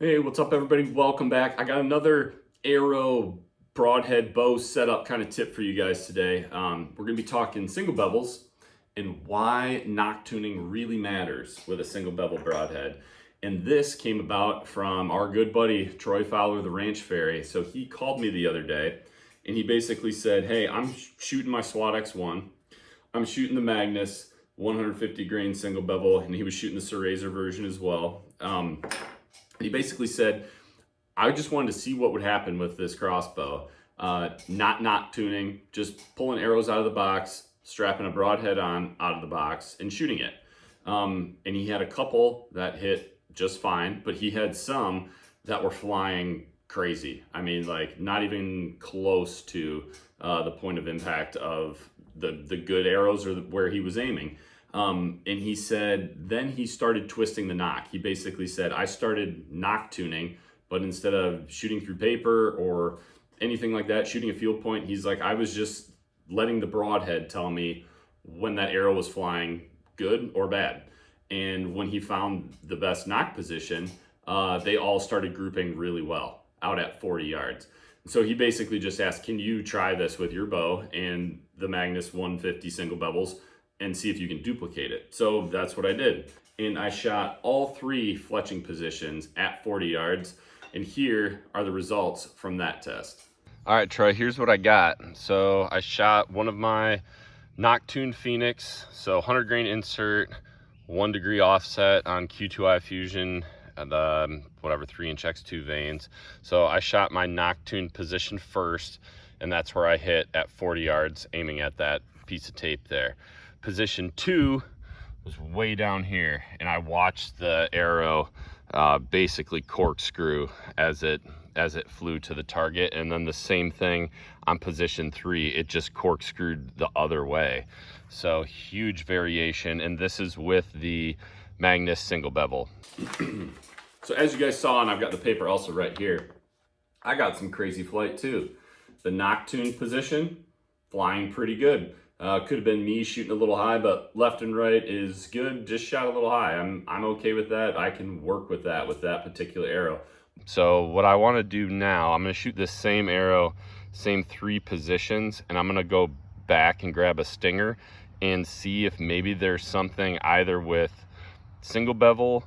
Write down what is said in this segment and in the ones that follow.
Hey, what's up, everybody? Welcome back. I got another arrow broadhead bow setup kind of tip for you guys today. We're going to be talking single bevels and why nock tuning really matters with a single bevel broadhead. And this came about from our good buddy Troy Fowler, the Ranch Fairy. So he called me the other day and he basically said, "Hey, I'm shooting my SWAT X1. I'm shooting the Magnus 150 grain single bevel," and he was shooting the Razor version as well. He basically said, "I just wanted to see what would happen with this crossbow. Not nock tuning, just pulling arrows out of the box, strapping a broadhead on out of the box, and shooting it." And he had a couple that hit just fine, but he had some that were flying crazy. I mean, like not even close to the point of impact of the good arrows or where he was aiming. And he said, then he started twisting the nock. He basically said, "I started nock tuning, but instead of shooting through paper or anything like that, shooting a field point, he's like, I was just letting the broadhead tell me when that arrow was flying good or bad." And when he found the best nock position, they all started grouping really well out at 40 yards. So he basically just asked, "Can you try this with your bow and the Magnus 150 single bevels and see if you can duplicate it?" So that's what I did. And I shot all three fletching positions at 40 yards. And here are the results from that test. All right, Troy, here's what I got. So I shot one of my Nock Tune Phoenix, so 100 grain insert, 1 degree offset on Q2I Fusion, the whatever 3-inch X2 vanes. So I shot my Nock Tune position first, and that's where I hit at 40 yards, aiming at that piece of tape there. Position 2 was way down here, and I watched the arrow basically corkscrew as it flew to the target. And then the same thing on position 3, it just corkscrewed the other way. So huge variation, and this is with the Magnus single bevel. So as you guys saw, and I've got the paper also right here, I got some crazy flight too. The nock tune position, flying pretty good. Could have been me shooting a little high, but left and right is good. Just shot a little high. I'm okay with that. I can work with that particular arrow. So what I want to do now, I'm going to shoot this same arrow, same 3 positions, and I'm going to go back and grab a stinger and see if maybe there's something either with single bevel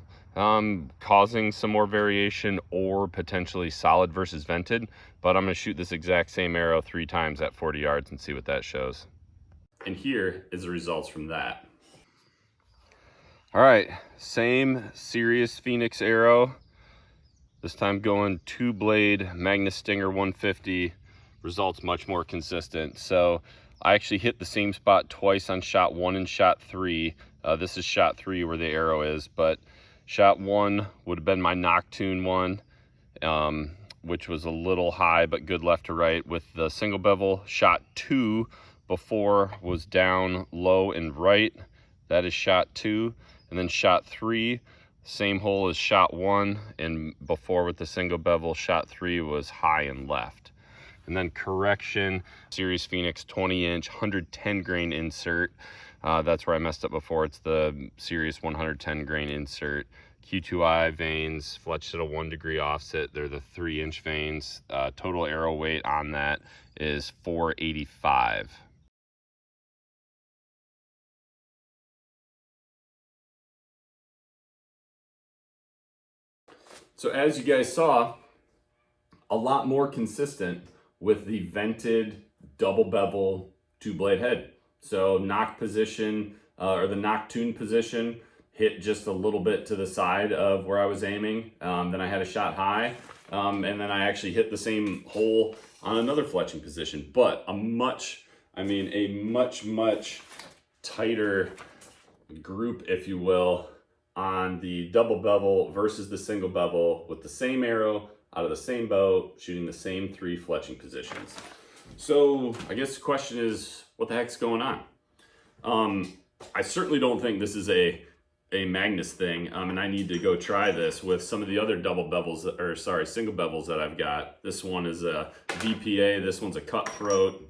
causing some more variation or potentially solid versus vented. But I'm going to shoot this exact same arrow 3 times at 40 yards and see what that shows. And here is the results from that. All right, same Sirius Phoenix arrow. This time going 2-blade Magnus Stinger 150. Results much more consistent. So I actually hit the same spot twice on shot 1 and shot 3. This is shot 3 where the arrow is, but shot 1 would have been my nock tune one, which was a little high but good left to right with the single bevel. Shot 2 before was down low and right. That is shot 2. And then shot 3, same hole as shot 1, and before with the single bevel, shot 3 was high and left. And then correction, Sirius Phoenix 20-inch 110 grain insert. That's where I messed up before. It's the Sirius 110 grain insert. Q2I vanes, fletched at a 1 degree offset. They're the 3-inch vanes. Total arrow weight on that is 485. So as you guys saw, a lot more consistent with the vented double bevel 2-blade head. So nock position or the nock tune position hit just a little bit to the side of where I was aiming. Then I had a shot high, and then I actually hit the same hole on another fletching position, but a much tighter group, if you will, on the double bevel versus the single bevel with the same arrow out of the same bow, shooting the same 3 fletching positions. So I guess the question is, what the heck's going on? I certainly don't think this is a Magnus thing, and I need to go try this with some of the other double bevels, or sorry, single bevels that I've got. This one is a VPA, this one's a cutthroat.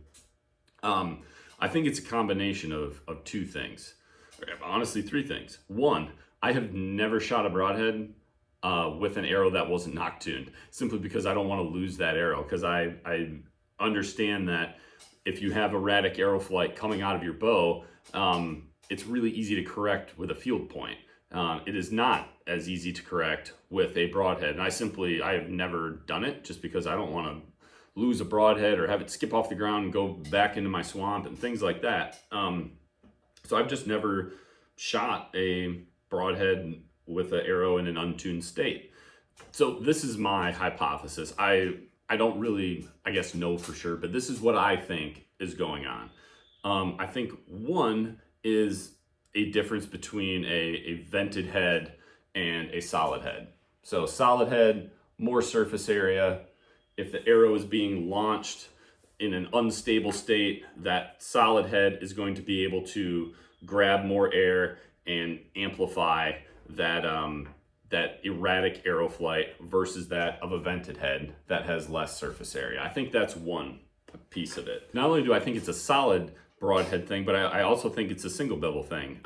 I think it's a combination of 2 things. Honestly, 3 things. 1, I have never shot a broadhead with an arrow that wasn't nock tuned, simply because I don't want to lose that arrow, because I understand that if you have erratic arrow flight coming out of your bow, it's really easy to correct with a field point. It is not as easy to correct with a broadhead, and I have never done it just because I don't want to lose a broadhead or have it skip off the ground and go back into my swamp and things like that. So I've just never shot a broadhead with an arrow in an untuned state. So this is my hypothesis. I don't really, I guess, know for sure, but this is what I think is going on. I think one is a difference between a vented head and a solid head. So solid head, more surface area. If the arrow is being launched in an unstable state, that solid head is going to be able to grab more air and amplify that that erratic arrow flight versus that of a vented head that has less surface area. I think that's one piece of it. Not only do I think it's a solid broadhead thing, but I also think it's a single bevel thing.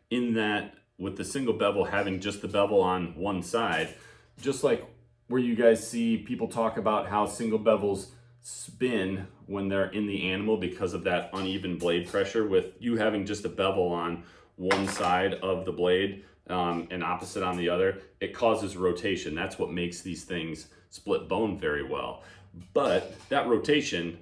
In that, with the single bevel having just the bevel on one side, just like where you guys see people talk about how single bevels spin when they're in the animal because of that uneven blade pressure, with you having just a bevel on one side of the blade and opposite on the other, it causes rotation. That's what makes these things split bone very well. But that rotation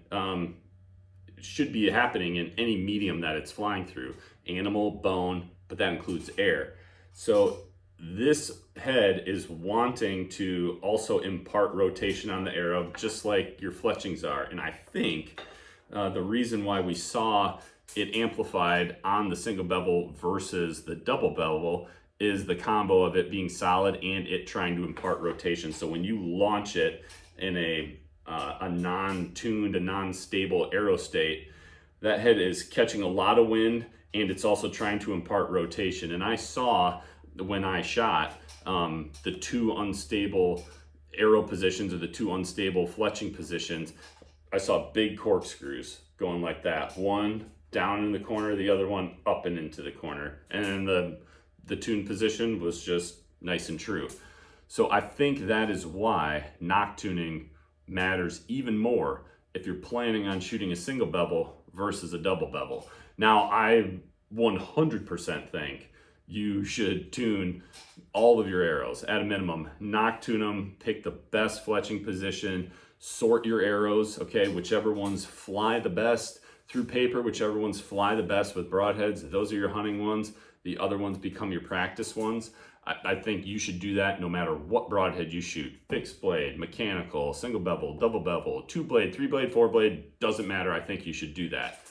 should be happening in any medium that it's flying through, animal, bone, but that includes air. So this head is wanting to also impart rotation on the arrow, just like your fletchings are. And I think the reason why we saw it amplified on the single bevel versus the double bevel is the combo of it being solid and it trying to impart rotation. So when you launch it in a non-tuned, a non-stable arrow state, that head is catching a lot of wind and it's also trying to impart rotation. And I saw when I shot the two unstable arrow positions or the two unstable fletching positions, I saw big corkscrews going like that. One down in the corner, the other one up and into the corner. And the tuned position was just nice and true. So I think that is why nock tuning matters even more if you're planning on shooting a single bevel versus a double bevel. Now, I 100% think you should tune all of your arrows at a minimum. Nock tune them, pick the best fletching position, sort your arrows, okay, whichever ones fly the best through paper, whichever ones fly the best with broadheads, those are your hunting ones. The other ones become your practice ones. I think you should do that no matter what broadhead you shoot. Fixed blade, mechanical, single bevel, double bevel, 2-blade, 3-blade, 4-blade, doesn't matter. I think you should do that.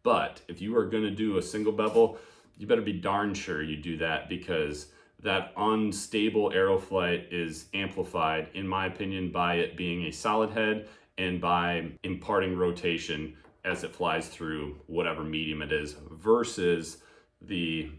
But if you are gonna do a single bevel, you better be darn sure you do that, because that unstable arrow flight is amplified, in my opinion, by it being a solid head and by imparting rotation as it flies through whatever medium it is versus the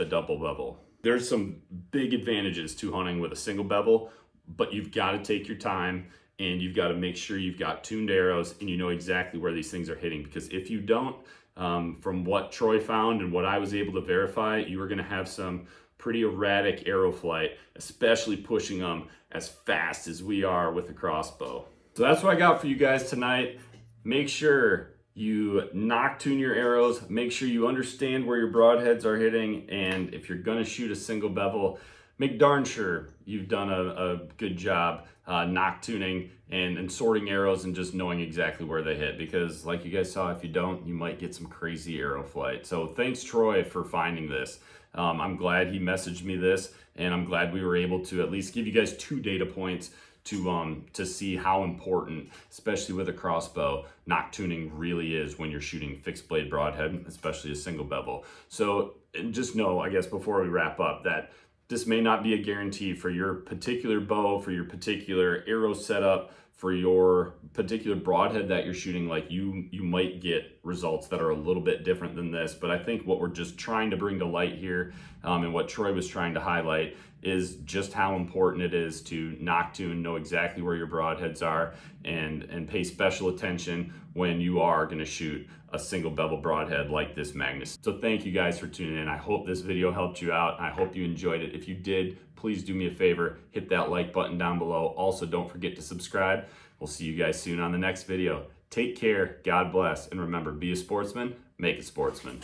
double bevel. There's some big advantages to hunting with a single bevel, but you've got to take your time and you've got to make sure you've got tuned arrows and you know exactly where these things are hitting. Because if you don't, from what Troy found and what I was able to verify, you are going to have some pretty erratic arrow flight, especially pushing them as fast as we are with a crossbow. So that's what I got for you guys tonight. Make sure you nock tune your arrows, make sure you understand where your broadheads are hitting, and if you're gonna shoot a single bevel, make darn sure you've done a good job nock tuning and sorting arrows and just knowing exactly where they hit, because like you guys saw, if you don't, you might get some crazy arrow flight. So thanks, Troy, for finding this. I'm glad he messaged me this, and I'm glad we were able to at least give you guys 2 data points to see how important, especially with a crossbow, nock tuning really is when you're shooting fixed blade broadhead, especially a single bevel. So just know, I guess, before we wrap up, that this may not be a guarantee for your particular bow, for your particular arrow setup, for your particular broadhead that you're shooting. Like you might get results that are a little bit different than this, but I think what we're just trying to bring to light here, and what Troy was trying to highlight, is just how important it is to nock tune, know exactly where your broadheads are, and pay special attention when you are gonna shoot a single bevel broadhead like this Magnus. So thank you guys for tuning in. I hope this video helped you out. I hope you enjoyed it. If you did, please do me a favor, hit that like button down below. Also, don't forget to subscribe. We'll see you guys soon on the next video. Take care, God bless, and remember, be a sportsman, make a sportsman.